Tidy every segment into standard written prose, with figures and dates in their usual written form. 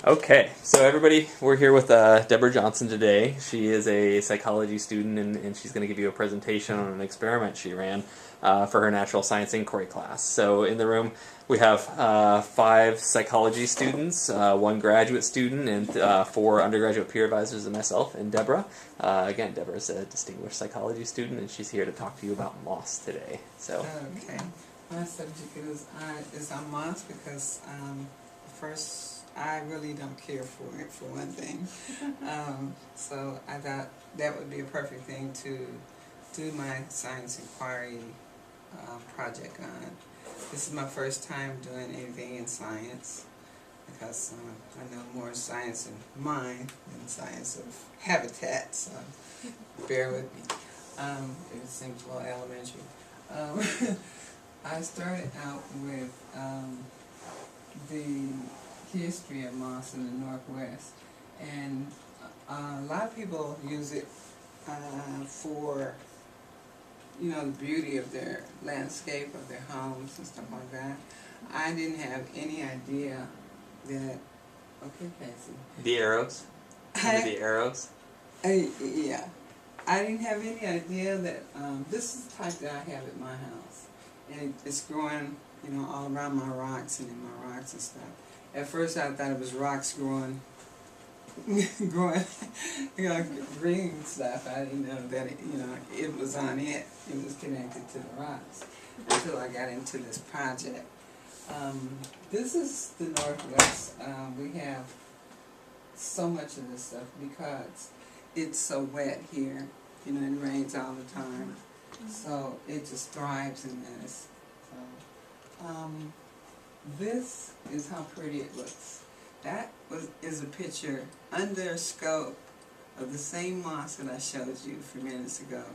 Okay, so everybody, we're here with Deborah Johnson today. She is a psychology student, and she's going to give you a presentation on an experiment she ran for her natural science inquiry class. So in the room, we have 5 psychology students, 1 graduate student, and 4 undergraduate peer advisors, and myself, and Deborah. Again, Deborah is a distinguished psychology student, and she's here to talk to you about moss today. So. Okay. My subject is on moss because first, I really don't care for it, for one thing. So I thought that would be a perfect thing to do my science inquiry project on. This is my first time doing anything in science because I know more science in mind than science of habitat, so bear with me. It seems a little elementary. I started out with the history of moss in the Northwest, and a lot of people use it for, you know, the beauty of their landscape, of their homes and stuff like that. I didn't have any idea that, okay, Casey. The arrows? The arrows? Yeah. I didn't have any idea that this is the type that I have at my house. And it's growing, you know, all around my rocks and in my rocks and stuff. At first I thought it was rocks growing, you know, green stuff. I didn't know that it was on it. It was connected to the rocks until I got into this project. This is the Northwest. We have so much of this stuff because it's so wet here. You know, it rains all the time. So it just thrives in this. So, this is how pretty it looks. That is a picture under a scope of the same moss that I showed you a few minutes ago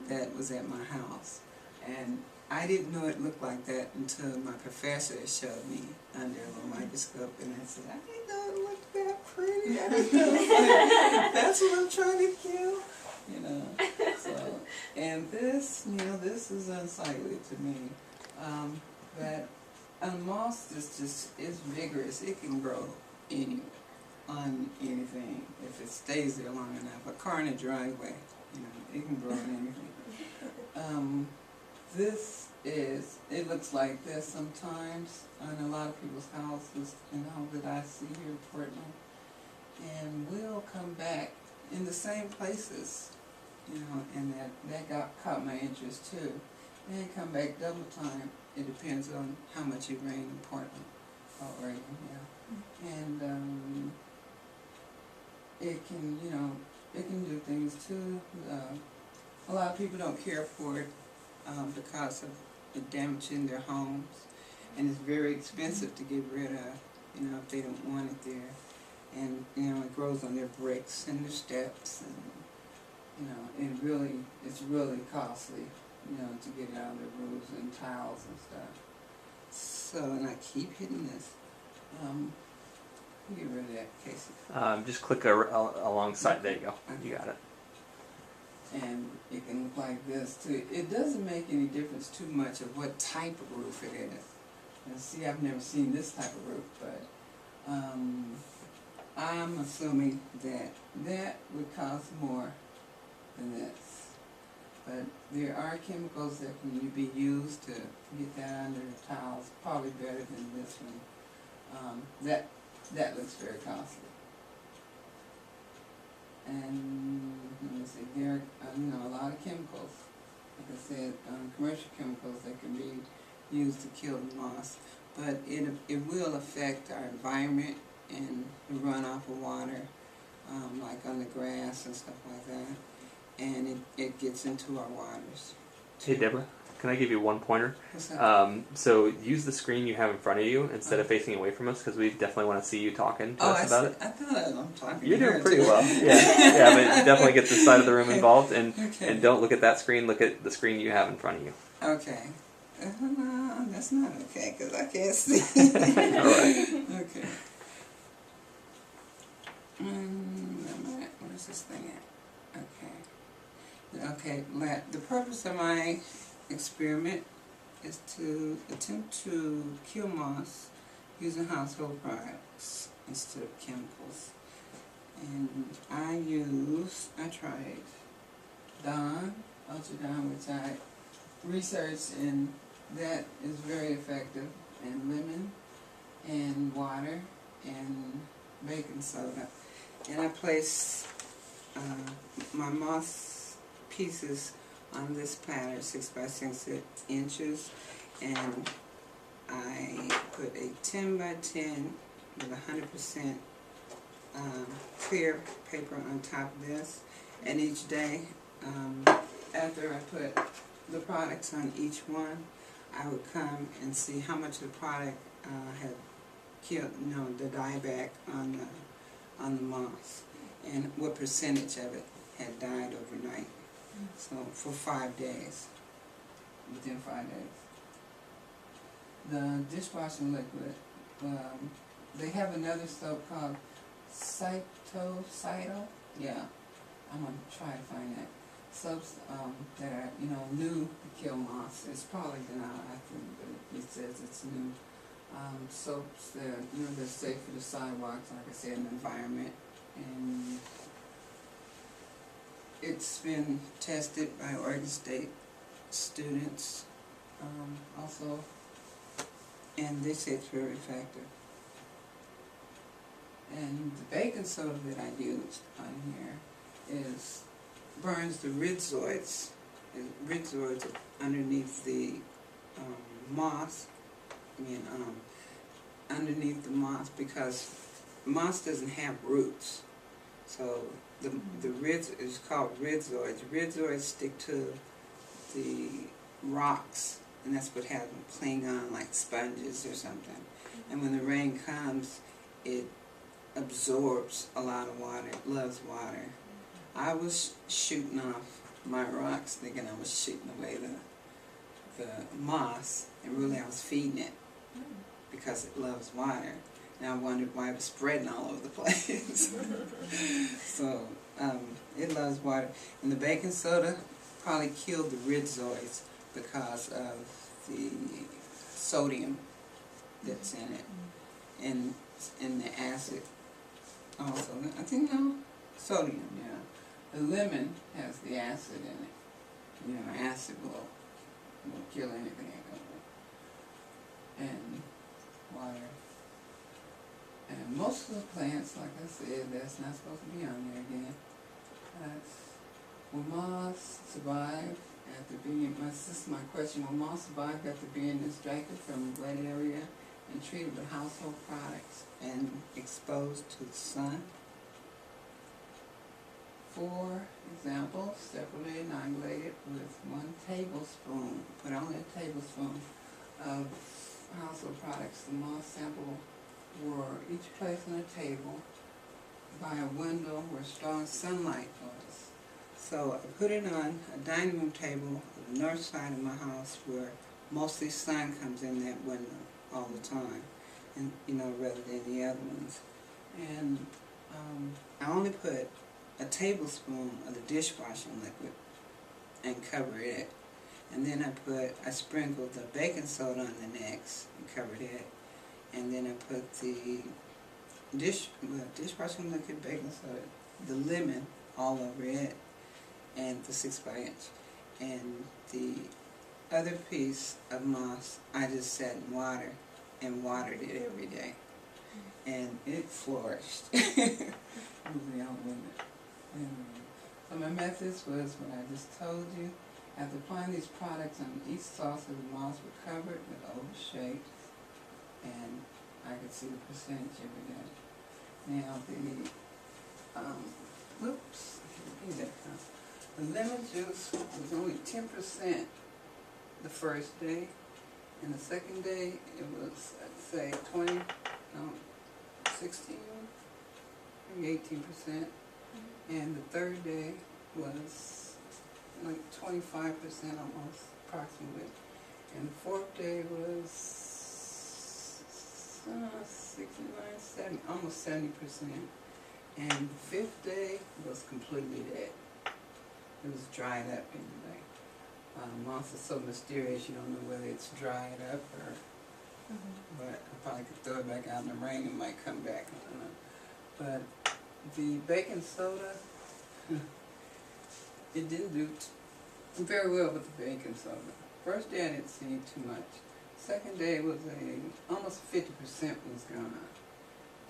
that was at my house. And I didn't know it looked like that until my professor showed me under a little microscope, and I said, I didn't know it looked that pretty. I didn't know it that's what I'm trying to kill. You know, so, and this, you know, this is unsightly to me. But moss is just, it's vigorous. It can grow anywhere, on anything, if it stays there long enough. A car in a driveway, you know, it can grow on anything. This is, it looks like this sometimes on a lot of people's houses, you know, that I see here in Portland. And we'll come back in the same places, you know, and that caught my interest too. And come back double time. It depends on how much it rained in Portland or Oregon, yeah. And it can, you know, it can do things too. A lot of people don't care for it because of the damage in their homes, and it's very expensive to get rid of, you know, if they don't want it there. And, you know, it grows on their bricks and their steps, and, you know, it's really costly, you know, to get it out of their roofs and tiles and stuff. So, and I keep hitting this. Get rid of that, Casey. Just click alongside. There you go. You got it. And it can look like this too. It doesn't make any difference too much of what type of roof it is. And see, I've never seen this type of roof, but I'm assuming that would cost more than this. But there are chemicals that can be used to get that under the tiles, probably better than this one. That looks very costly. And let me see, there are you know, a lot of chemicals, like I said, commercial chemicals that can be used to kill the moss. But it will affect our environment and the runoff of water, like on the grass and stuff like that. And it gets into our waters. Hey, Deborah, can I give you one pointer? What's that? So use the screen you have in front of you instead of facing away from us, because we definitely want to see you talking to us about it. I thought I'm talking. You're doing pretty well. Yeah, but definitely get this side of the room involved, and don't look at that screen. Look at the screen you have in front of you. Okay. No, that's not okay because I can't see. All right. Okay. Where's this thing at? Okay. The purpose of my experiment is to attempt to kill moss using household products. instead of chemicals. And I tried Dawn, Ultra Dawn, which I researched, and that is very effective, and lemon, and water, and baking soda. And I placed my moss pieces on this platter, 6 by 6 inches, and I put a 10 by 10 with 100% clear paper on top of this. And each day, after I put the products on each one, I would come and see how much of the product had killed, the dieback on the moss, and what percentage of it had died overnight. So for 5 days, within 5 days. The dishwashing liquid, they have another soap called Cyto. Yeah, I'm gonna try to find that. Soaps that are new to kill moss. It's probably been out, I think, but it says it's new. Soaps that they're safe for the sidewalks, like I said, and the environment, and it's been tested by Oregon State students also, and they say it's very effective. And the baking soda that I used on here burns the rhizoids. Rhizoids underneath the moss. Underneath the moss, because moss doesn't have roots. So the rhiz is called rhizoids. Rhizoids stick to the rocks, and that's what has them cling on like sponges or something. And when the rain comes, it absorbs a lot of water. It loves water. I was shooting off my rocks thinking I was shooting away the moss, and really I was feeding it because it loves water. And I wondered why it was spreading all over the place. So it loves water. And the baking soda probably killed the rhizoids because of the sodium that's in it, and the acid also. I think sodium, yeah. The lemon has the acid in it. Acid will kill anything. And water. And most of the plants, like I said, that's not supposed to be on there again. Will moss survive after being, this is my question, will moss survive after being distracted from a wet area and treated with household products and exposed to the sun? For example, separately inoculated with 1 tablespoon, put only a tablespoon of household products. The moss sample were each placed on a table by a window where strong sunlight was. So I put it on a dining room table on the north side of my house where mostly sun comes in that window all the time, and rather than the other ones. And I only put a tablespoon of the dishwashing liquid and cover it. And then I sprinkled the baking soda on the next and covered it. And then I put the dishwashing liquid, baking soda, the lemon all over it, and the 6 by inch. And the other piece of moss, I just set in water and watered it every day. And it flourished. So my methods was what I just told you. After applying these products on each saucer, the moss were covered with oval shapes, and I could see the percentage every day. Now the lemon juice was only 10% the first day, and the second day it was, I'd say, 16, maybe 18%, and the third day was like 25% almost, approximately, and the fourth day was 69, 70, almost 70%, and the fifth day was completely dead. It was dried up anyway. Moss is so mysterious, you don't know whether it's dried up or, but I probably could throw it back out in the rain, it might come back, I don't know. The baking soda, it didn't do very well with the baking soda. First day I didn't see too much. Second day was almost 50% was gone.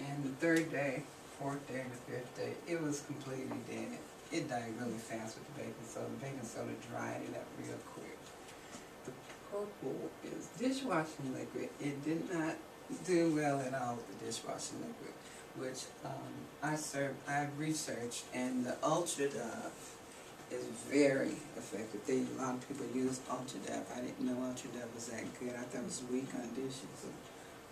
And the third day, fourth day, and the fifth day, it was completely dead. It died really fast with the baking soda. The baking soda dried it up real quick. The purple is dishwashing liquid. It did not do well at all with the dishwashing liquid, which I researched, and the Ultra Dove is very effective. A lot of people use Ultra Dove. I didn't know Ultra Dove was that good. I thought it was weak on dishes.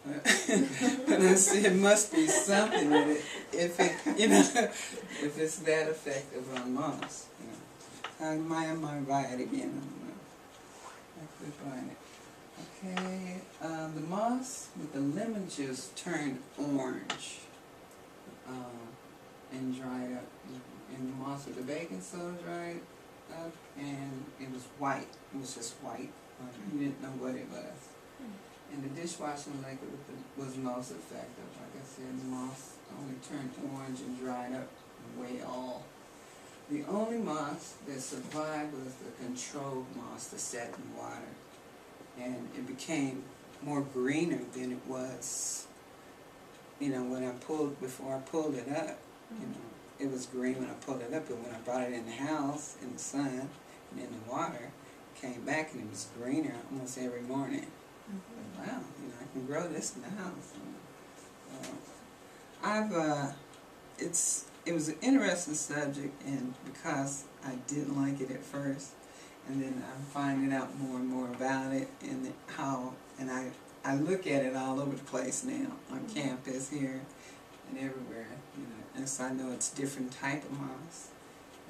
But I said it must be something with it if it, if it's that effective on moss. I might buy it again. I don't know. I could buy it. Okay, the moss with the lemon juice turned orange and dried up. And the moss with the baking soda dried up, and it was white. It was just white. You didn't know what it was. And the dishwashing liquid was most effective. Like I said, the moss only turned orange and dried up way all. The only moss that survived was the controlled moss that sat in water. And it became more greener than it was, when before I pulled it up, it was green when I pulled it up, but when I brought it in the house, in the sun, and in the water, it came back and it was greener almost every morning. But wow, I can grow this in the house. It was an interesting subject, and because I didn't like it at first, and then I'm finding out more and more about it, and I look at it all over the place now, on campus here and everywhere, and so I know it's different type of moss.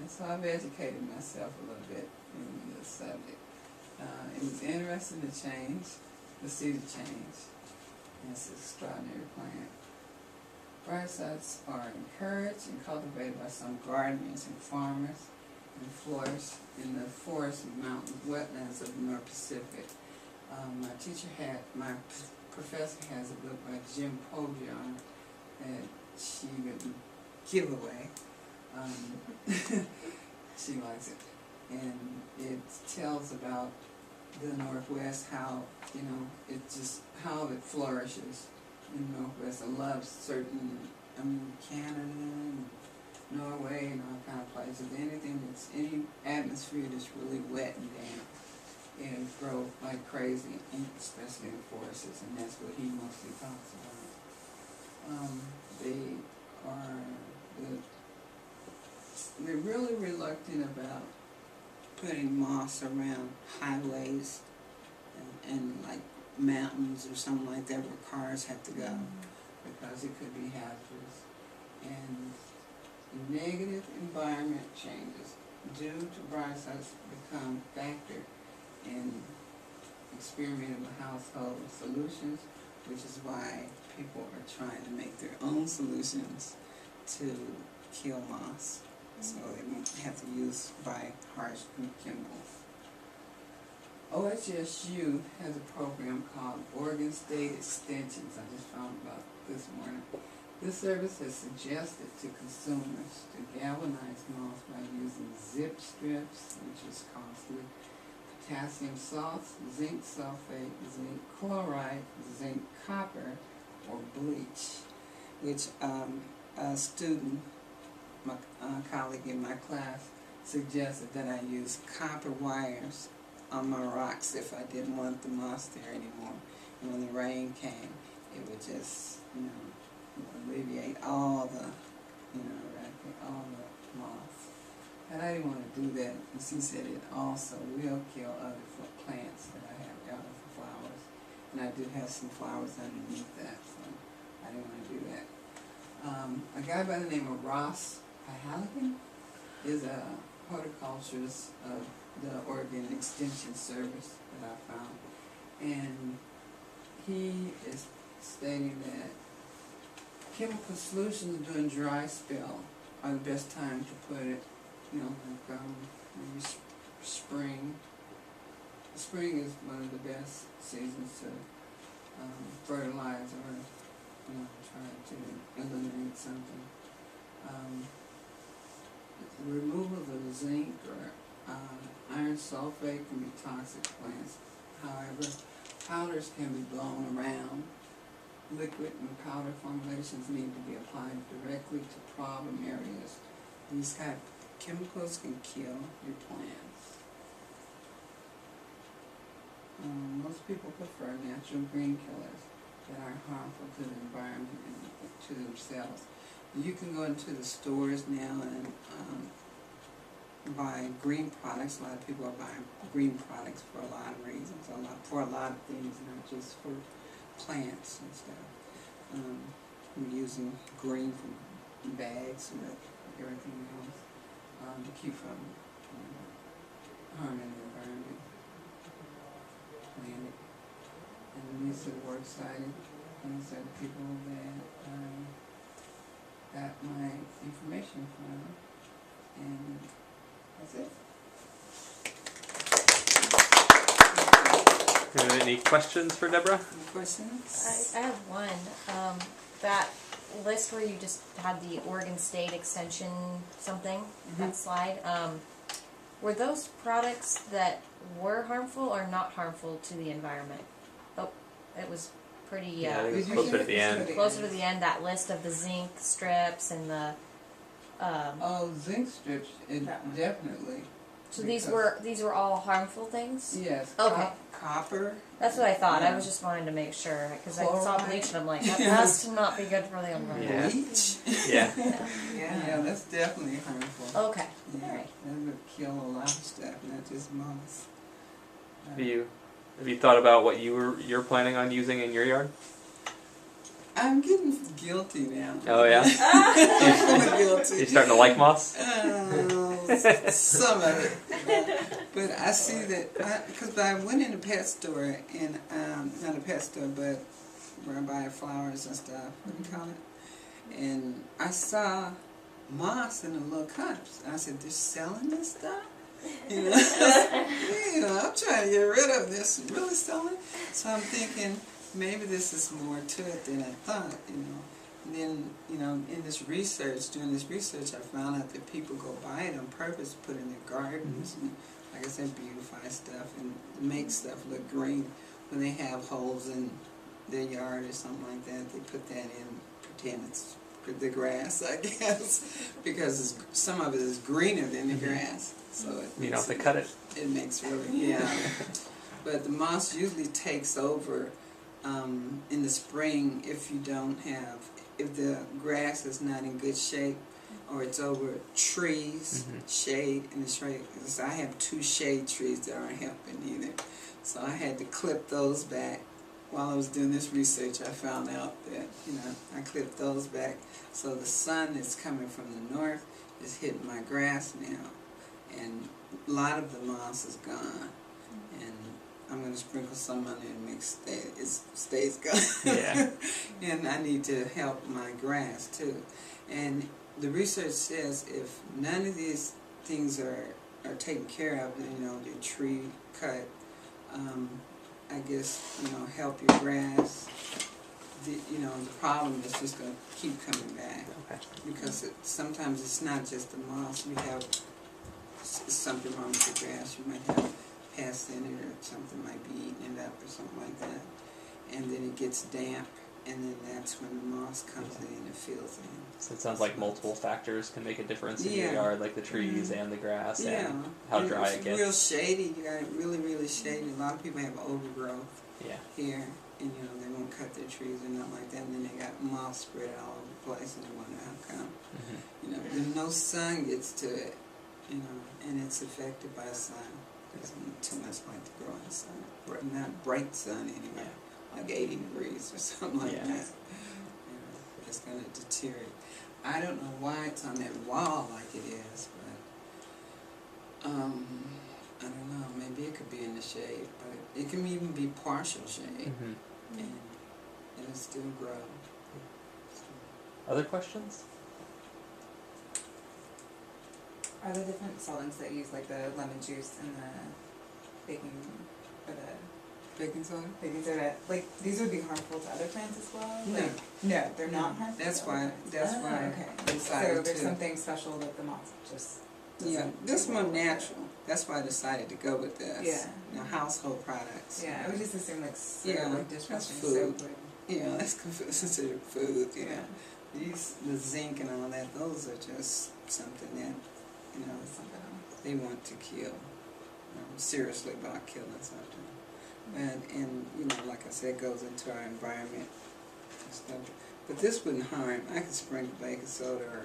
And so I've educated myself a little bit in this subject. It was interesting to see the change. And it's an extraordinary plant. Bryosites are encouraged and cultivated by some gardeners and farmers and florists in the forests and mountains, wetlands of the North Pacific. My professor has a book by Jim Pogion that she would give away. She likes it. And it tells about the Northwest, how, how it flourishes in the Northwest. I love certain, Canada and Norway and all kind of places. Any atmosphere that's really wet and damp, it'll grow like crazy, especially in the forests, and that's what he mostly talks about. They're really reluctant about putting moss around highways and like mountains or something like that where cars have to go, because it could be hazardous. And negative environment changes due to bryosites become a factor in experimenting with household solutions, which is why people are trying to make their own solutions to kill moss, so they won't have to buy harsh chemicals. OHSU has a program called Oregon State Extensions. I just found about this morning. This service has suggested to consumers to galvanize moss by using zip strips, which is costly, potassium salts, zinc sulfate, zinc chloride, zinc copper, or bleach, which a student, my colleague in my class, suggested that I use copper wires on my rocks if I didn't want the moss there anymore. And when the rain came, it would just, alleviate all the, all the moss. And I didn't want to do that, because he said it also will kill other plants that I have out of the flowers. And I did have some flowers underneath that, so I didn't want to do that. A guy by the name of Ross Halligan is a horticulturist of the Oregon Extension Service that I found. And he is stating that chemical solutions during dry spell are the best time to put it, maybe spring. Spring is one of the best seasons to fertilize or try to eliminate something. The removal of zinc or iron sulfate can be toxic to plants. However, powders can be blown around. Liquid and powder formulations need to be applied directly to problem areas. These kind of chemicals can kill your plants. Most people prefer natural green killers that are harmful to the environment and to themselves. You can go into the stores now and buy green products. A lot of people are buying green products for a lot of reasons, for a lot of things, not just for plants and stuff. We're using green from bags and everything else to keep from harming the environment, planet. And these are the works cited. These are the people that got my information from, and that's it. Any questions for Deborah? Any questions? I have one. That list where you just had the Oregon State Extension something, that slide, were those products that were harmful or not harmful to the environment? Oh, it was pretty, Yeah, it was closer to the end. closer to the end, that list of the zinc strips and the, Zinc strips, definitely. so these were all harmful things? Yes. Okay. Copper. That's what I thought. I Yeah. was just wanting to make sure, because I saw Chloride. bleach and I'm like, that has to not be good for the environment. Yeah. Bleach. Yeah. Yeah, that's definitely harmful. Okay, Yeah, alright. that would kill a lot of stuff, not just moss. Have you thought about what you're planning on using in your yard? I'm getting guilty now. Oh yeah. I'm feeling guilty. You starting to like moss? Some of it. But I see that, because I went in a pet store, and not a pet store, but where I buy flowers and stuff, what do you call it? And I saw moss in the little cups. And I said, they're selling this stuff? You know, I'm trying to get rid of this. Really selling? So I'm thinking, maybe this is more to it than I thought, you know. And then, you know, in this research, doing this research, I found out that people go buy it on purpose, put it in their gardens, and, like I said, beautify stuff and make stuff look green. When they have holes in their yard or something like that, they put that in, pretend it's the grass, I guess, because some of it is greener than the grass. So You don't have to cut it. It makes really, yeah. But the moss usually takes over in the spring if you don't have, if the grass is not in good shape, or it's over trees, shade, and the shade. Because I have 2 shade trees that aren't helping either. So I had to clip those back. While I was doing this research, I found out that, you know, I clipped those back. So the sun that's coming from the north is hitting my grass now. And a lot of the moss is gone. And I'm going to sprinkle some on it and make it stays gone. Yeah. And I need to help my grass too. And the research says if none of these things are taken care of, you know, your tree cut, I guess, you know, help your grass, you know, the problem is just going to keep coming back. Okay. Because sometimes it's not just the moss. You have something wrong with your grass. You might have pests in it, or something might be eating it up or something like that. And then it gets damp, and then that's when the moss comes in and fills in. So it sounds like multiple factors can make a difference in your Yeah. yard, like the trees and the grass Yeah. and how dry it It's gets. real shady. You got it really, really shady. A lot of people have overgrowth Yeah. here, and you know they won't cut their trees or nothing like that. And then they got moss spread all over the place, and they wonder how come. You know, then no sun gets to it. You know, and it's affected by sun. There's too much light to grow in the sun. Not bright sun anyway, like 80 degrees or something like that. You know, it's going to deteriorate. I don't know why it's on that wall like it is, but I don't know. Maybe it could be in the shade, but it can even be partial shade, and it'll still grow. Other questions? Are there different solvents that you use, like the lemon juice and the baking, or the Baking soda? Baking soda, like, these would be harmful to other plants as well? No. Like, no, they're not harmful That's to why- other plants? that's why I okay. decided So there's to- something special that the moth just doesn't Yeah, this do more well with it. natural. That's why I decided to go with this. Yeah. You know, household products. Yeah, I would just assume like soap, Yeah, like that's dishwashing food. soap would. Yeah, that's considered food. You know, Yeah. these the zinc and all that. Those are just something that you know Something else. they want to kill. Seriously about killing something. And you know, like I said, goes into our environment and stuff. But this wouldn't harm. I could sprinkle baking soda or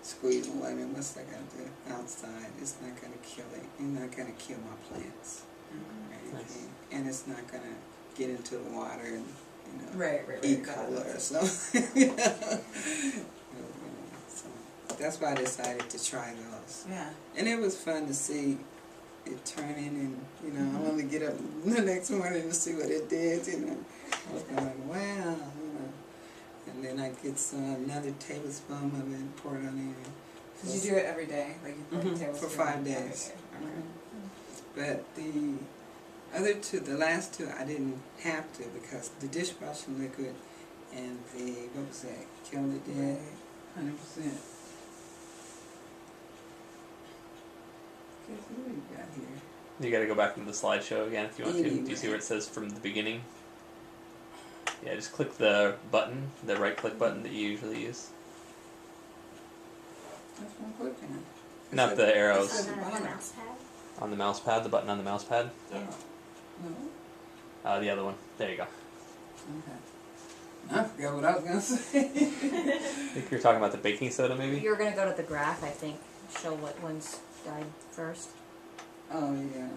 squeeze and lemon. What's that going to do outside? It's not going to kill it. It's not going to kill my plants or anything. And it's not going to get into the water and you know Right. E. got coli it. or something. You know, so that's why I decided to try those. Yeah. And it was fun to see it turning, and you know, I wanted to get up the next morning to see what it did. You know, I was going, wow, you know. And then I get another tablespoon of it and pour it on there. Did you do it every day? Like you pour Mhm, a tablespoon for 5 every days. day? Mhm. But the other two, the last two, I didn't have to because the dishwashing liquid and the what was that? Killed it dead, 100%. Guess what we got here? You got to go back to the slideshow again if you want to. Do you see Anyway. where it says from the beginning? Yeah, just click the button, the right click button that you usually use. That's what I'm clicking. It Not said- the it arrows. said On the bottom. mouse pad? On the mouse pad, the button on the mouse pad. Yeah. No? The other one. There you go. Okay. I forgot what I was going to say. I think you're talking about the baking soda, maybe? You're gonna go to the graph, I think, show what ones died first. Oh, yeah.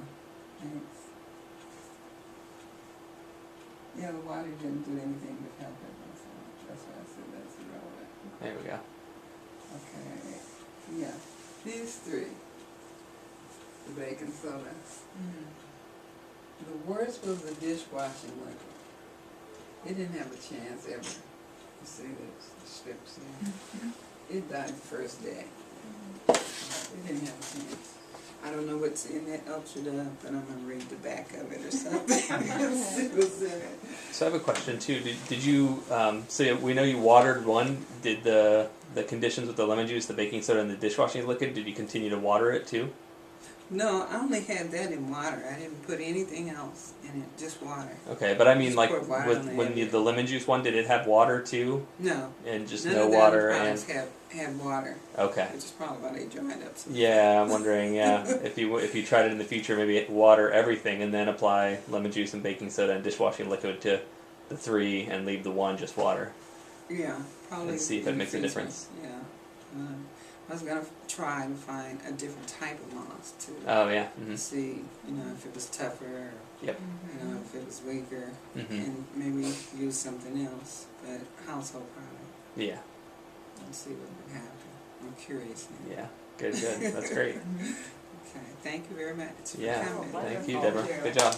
Thanks. Yeah, the water didn't do anything but help it. That's why I said that's irrelevant. There we go. Okay. Yeah. These three. The baking soda. The worst was the dishwashing liquid. It didn't have a chance ever. You see the strips here? It died the first day. It didn't have a chance. I don't know what's in that ultra dove, but I'm gonna read the back of it or something. See what's in it. So I have a question too. Did you? So we know you watered one. Did the conditions with the lemon juice, the baking soda, and the dishwashing liquid? Did you continue to water it too? No, I only had that in water. I didn't put anything else in it, just water. Okay, but I mean, Just like pour water with on when it. the lemon juice one, did it have water too, No, and just none no of the water other and? products had water, Okay. which is probably why they dried up. So Yeah, I'm wondering. Yeah, if you tried it in the future, maybe water everything and then apply lemon juice and baking soda and dishwashing liquid to the three and leave the one just water. yeah, probably. And see if it in the makes a future. difference. Yeah, I was gonna try and find a different type of moss to Oh yeah. Mm-hmm. see, you know, if it was tougher, or, Yep. you know, if it was weaker, Mm-hmm. and maybe use something else, but household product, Yeah. and see what would happen. I'm curious now. Yeah. Good. Good. That's great. Okay, thank you very much. for Yeah. coming. Thank you, Wonderful. Deborah. Thank you. Good job.